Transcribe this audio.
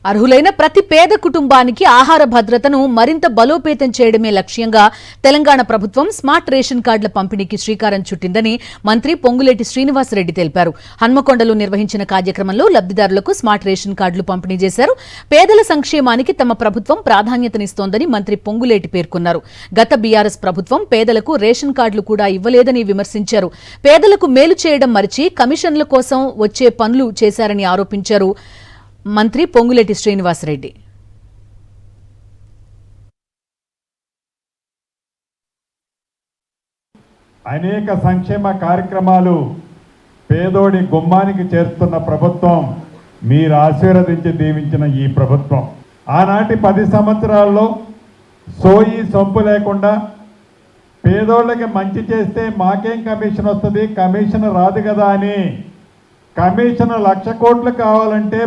అర్హులైన ప్రతి పేద కుటుంబానికి ఆహార భద్రతను మరింత బలోపేతం చేయడమే లక్ష్యంగా తెలంగాణ ప్రభుత్వం స్మార్ట్ రేషన్ కార్డుల పంపిణీకి శ్రీకారం చుట్టిందని మంత్రి పొంగులేటి శ్రీనివాసరెడ్డి తెలిపారు. హన్మకొండలో నిర్వహించిన కార్యక్రమంలో లబ్ధిదారులకు స్మార్ట్ రేషన్ కార్డులు పంపిణీ చేశారు. పేదల సంక్షేమానికి తమ ప్రభుత్వం ప్రాధాన్యతనిస్తోందని మంత్రి పొంగులేటి పేర్కొన్నారు. గత బీఆర్ఎస్ ప్రభుత్వం పేదలకు రేషన్ కార్డులు కూడా ఇవ్వలేదని విమర్శించారు. పేదలకు మేలు చేయడం మరిచి కమిషన్ల కోసం వచ్చే పనులు చేశారని ఆరోపించారు మంత్రి పొంగులేటి శ్రీనివాసరెడ్డి. అనేక సంక్షేమ కార్యక్రమాలు పేదోడి గుమ్మానికి చేరుతున్న ప్రభుత్వం, మీరు ఆశీర్వదించి దీవించిన ఈ ప్రభుత్వం. ఆనాటి 10 సంవత్సరాల్లో సోయి సొంపు లేకుండా పేదోళ్ళకి మంచి చేస్తే మాకేం కమిషన్ వస్తుంది, కమిషన్ రాదు కదా అని కమిషన్ 1,00,000 కోట్లు కావాలంటే